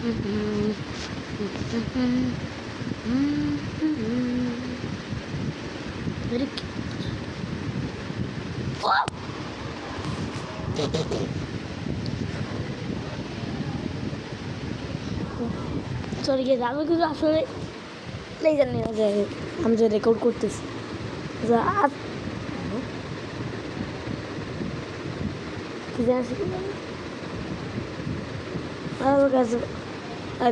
Sorry গেছে, আমি কিন্তু আসলে জানি না যে আমি যে রেকর্ড করতেছি কি জানিস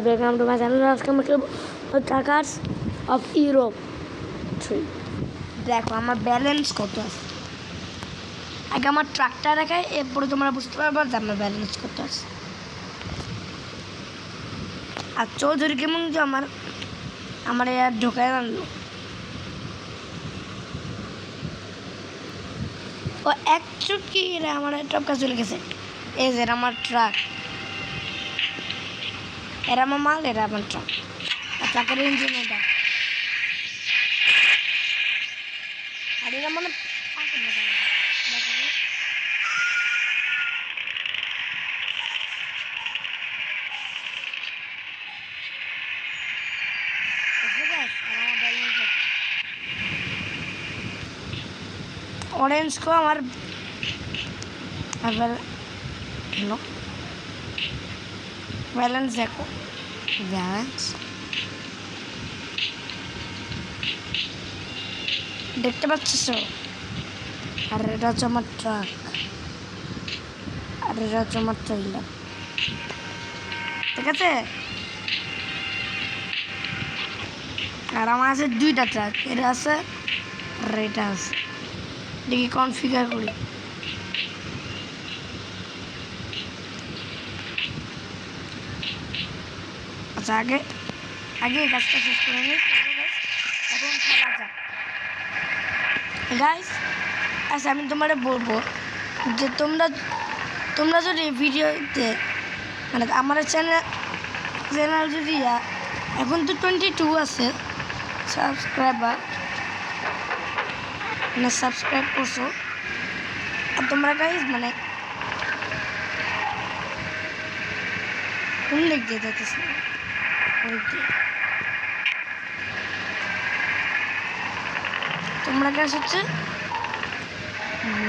welcome to my channel. আজকে আমরা খেলবো ট্রাকার্স অফ ইউরোপ 3। দেখো আমার ব্যালেন্স কত আছে, আগে আমার ট্রাকটা দেখায়, এরপরে তোমরা বুঝতে পারবে যে আমার ব্যালেন্স কত আছে। আর চৌধুরী কেমন যে আমার এর ঢোকায় আনলো, ও এক চুটকি এরা আমার টপকা চলে গেছে। এই যে আমার ট্রাক, এরা আমার মাল, এরা আমার ট্রাক। আর ট্রাকের ইঞ্জিন এটা, আর এরা মানে ऑरेंज को हमार हेलो बैलेंस देखो, बैलेंस देखते পাচ্ছো? আর এটা হচ্ছে আমার ট্রাক, আর এটা হচ্ছে আমার ট্রেলার, ঠিক আছে? আর আমার আছে দুইটা ট্রাক, এটা আছে আর এটা আছে। দেখি কনফিগার করি। আচ্ছা আগে কাজটা শেষ করে নিই, এখন খেলা যাক গাইস। আচ্ছা আমি তোমাদের বলবো যে তোমরা যদি ভিডিওতে মানে আমার চ্যানেল যদি এখন তো 22 আছে সাবস্ক্রাইবার, মানে সাবস্ক্রাইব করছো, আর তোমরা গাইস মানে কোন দিক দিয়ে যাইতেছে, তোমরা গাইস হচ্ছে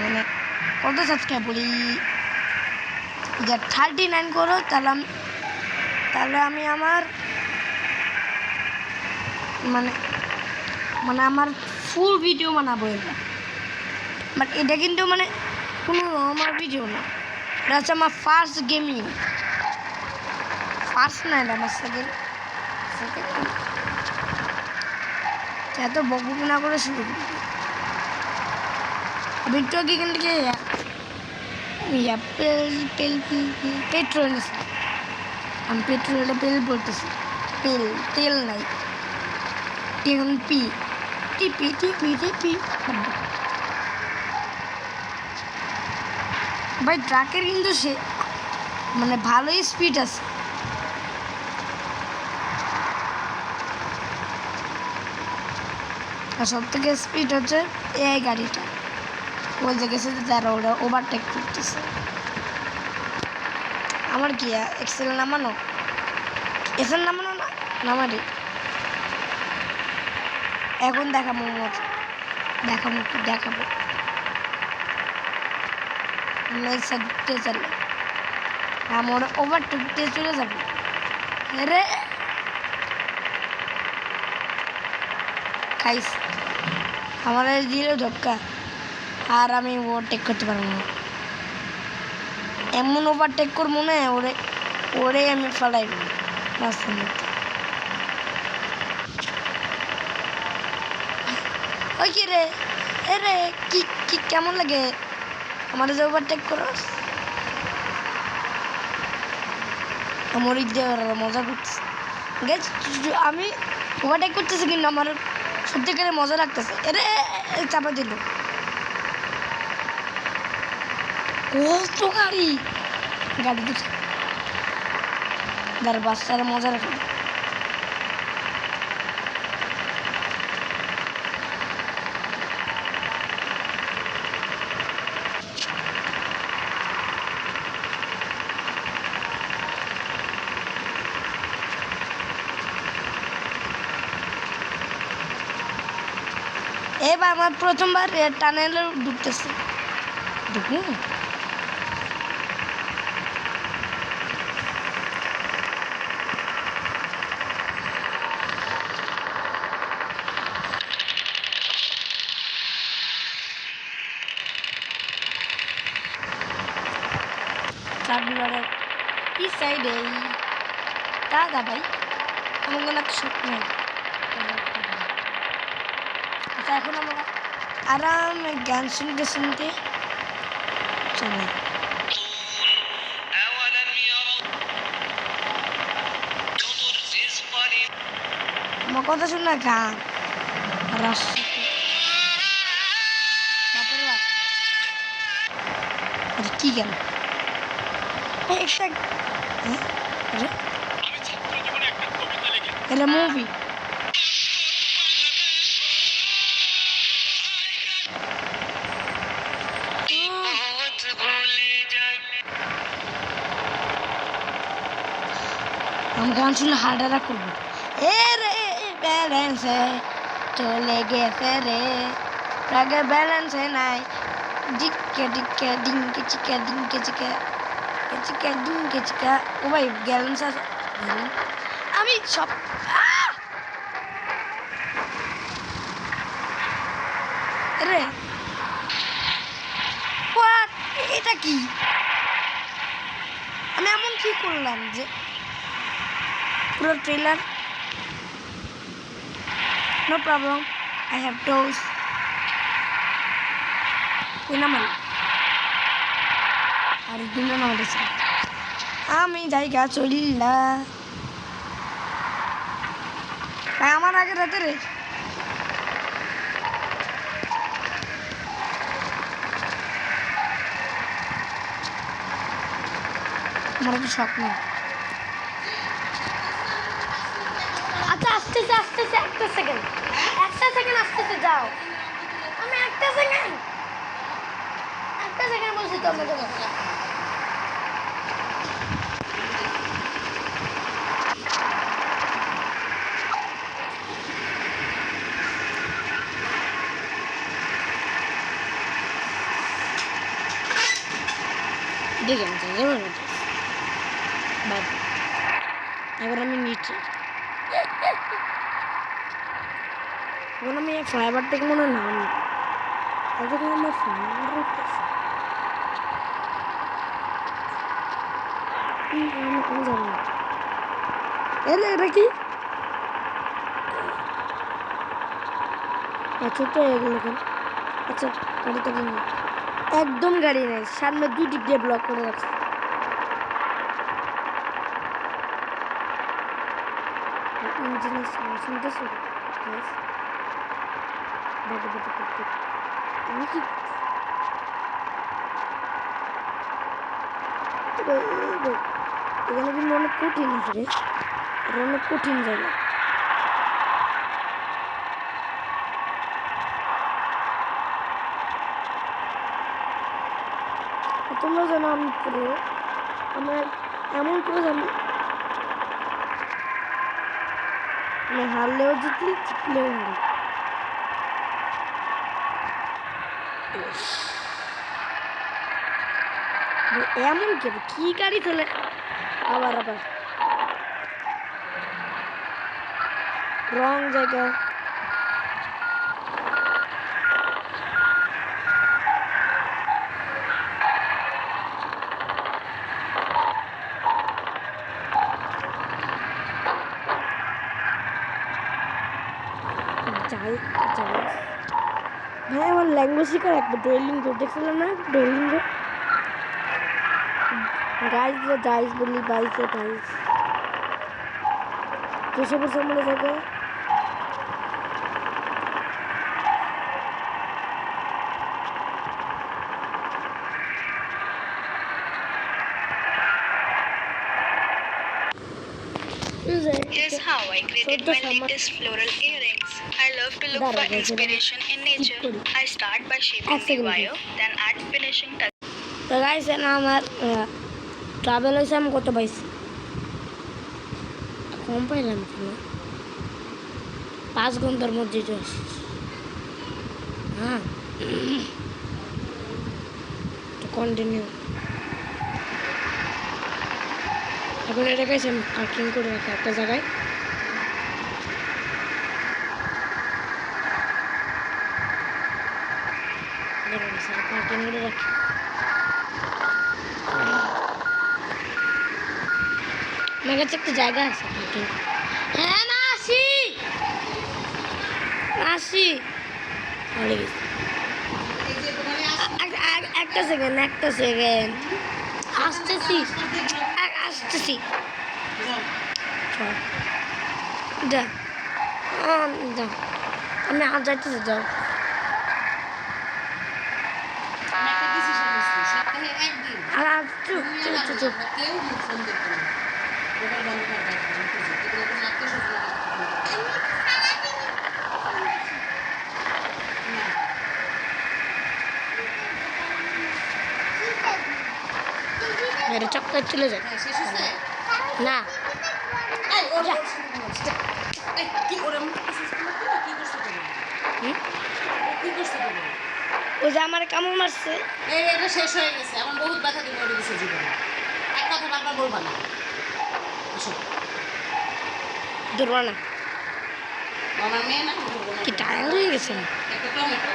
মানে কত সাবস্ক্রাইব বলি যা 39 করো, তাহলে আমি আমার মানে আমার ফুল ভিডিও বানাবো। বাট এটা কিন্তু মানে কোনো আমার ভিডিও না, এটা হচ্ছে আমার ফার্স্ট গেমিং, ফার্স্ট না, এটা আমার সেকেন্ড। এত বকবক না করে শুরু করি। আমি একটু আগে এখান থেকে পেট্রোল নিচ্ছি, আমি পেট্রোলে পেল বলতেছি, তেল নাই, এখন টিপি ভাই ট্রাকের কিন্তু সে মানে ভালোই স্পিড আছে। আর সব থেকে স্পিড হচ্ছে এই গাড়িটা, ওই যে গেছে যারা ওরা ওভারটেক করতেছে। আমার কি এক্সেল নামানো না নামারি, এখন দেখাবো চলে আমার ওভারটেক দিয়ে চলে যাবো। রে খাইস আমার দিল ধক্কা, আর আমি ওভারটেক করতে পারবো না, এমন ওভারটেক করবো না ওরে আমি ফেলাই রাস্তার মধ্যে। ওই কি রে কি কেমন লাগে আমার যে ওভারটেক করো, আমার মজা করতেছে। আমি ওভারটেক করতেছি কিন্তু আমার সত্যিকারে মজা লাগতেছে। এরে চাপা দিল কত গাড়ি দিচ্ছে, যার বাচ্চারা মজা রাখে। এবার আমার প্রথমবার টানেলে ঢুকতেছে, ঢুকু চারবিলারের এই সাইডে দাদা ভাই আমার কোনো একটা শখ নেই। আচ্ছা এখন আমরা আরামে গান শুনতে শুনতে চলে। আমার কথা শুন না গান কি গান একটা এটা মুভি আমি গান শুনলে হার্ডারা করবো। এ রে ব্যালেন্স চলে গেছে রে রাগে ব্যালেন্স নাই ডিকে ডিকে ডিঙ্কে চিকা ডিঙ্কে চিকা চিকা ডিঙ্কে চিকা। ও ভাই ব্যালেন্স আছে আমি সব রে হোয়াট এটা কি আমি এমন কি করলাম যে পুরো trailer no problem I have ডোজ নামান আর দিন আমাদের আমি জায়গা চলিলা আমার আগে রাতে রে আমার একটু শখ নেই। আচ্ছা আসতেছে আসতেছে একটা সেকেন্ড আসতেছে যাও আমি একটা সেকেন্ড বলছি তো আমাদের দেখে এবার আমি নিচে এখন আমি ফ্লাইওভার থেকে মনে হয় নাম যখন আমার ফ্লাইওভার উঠতেছে আমি জানি না এলে এটা কি ছোট এগুলো কেন আচ্ছা গাড়ি তো নেই একদম গাড়ি নেই সামনে দুই দিক দিয়ে ব্লক করে রাখছে। ইঞ্জিনের সাউন্ড শুনতেছো আমি কি এখানে কিন্তু অনেক কঠিন আছে রে এটা অনেক কঠিন জায়গা তোমরা জানো আমি পুরো আমার এমন করে জানি আমি হারলেও জিতি জিতলেও হারি। এমন কেন কি গাড়ি চলে আবার রং জায়গা যাই যাই ভাই আমার ল্যাঙ্গুয়েজ শিখার একটা ডুয়েলিঙ্গো দেখছিলাম না ডুয়েলিঙ্গো গাইজ গাইজ বললি বাইসে গাইজ যেসব সামনে থাকে Here's how I created my latest floral earrings. I love to look for inspiration in nature. I start by shaping the wire, then add finishing touches. তো guys না আমার travel হয়েছে আমি কত পাইছি কম পাইলাম 5 ঘন্টার মধ্যে হ্যাঁ তো কন্টিনিউ। এখন এটাকে আমি পার্কিং করে রাখি একটা জায়গায়। পার্কিং করে রাখি। আমার কাছে একটা জায়গা আছে পার্কিং। হ্যাঁ না আসি আসি একটা সেকেন্ড আসতেছি আসতেছি। যা যা আমি আর যাইতেছি যাও। আর চুপ চুপ চুপ চুপ। মেরে চক্কর চলে যায় না। ও যে আমার কামড় মারছে। এটা শেষ হয়ে গেছে, আমার বহুত ব্যথা দিয়ে মরে গেছে জীবনে। এক কথা বারবার বলবা না। আসো, ধরবা না আমার মেয়ে না, ধরবো না। কি টায়ার হয়ে গেছে না একটা টমেটো।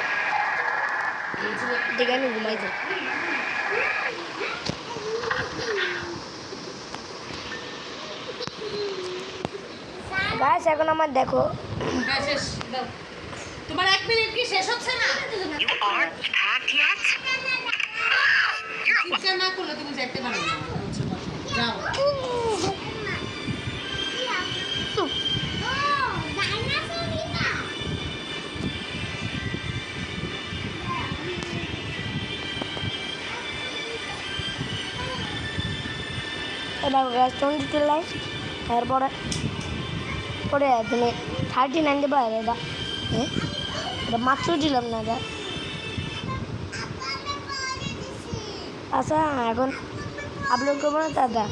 দেখে আমি ঘুমাই যাই। গাছ এখন আমার দেখো হ্যাঁ, শেষ দাও। তোমার 1 মিনিট কি শেষ হচ্ছে না? You aren't packed yet? চিৎকার না করলে তুমি যাইতে পারো না। যাও। এটা গ্যাস 22 লাইন এরপরে পরে তুমি 39 দেবা। এটা এটা মাত্র দিলাম না এটা। আচ্ছা এখন আপলোড করবো না দাদা।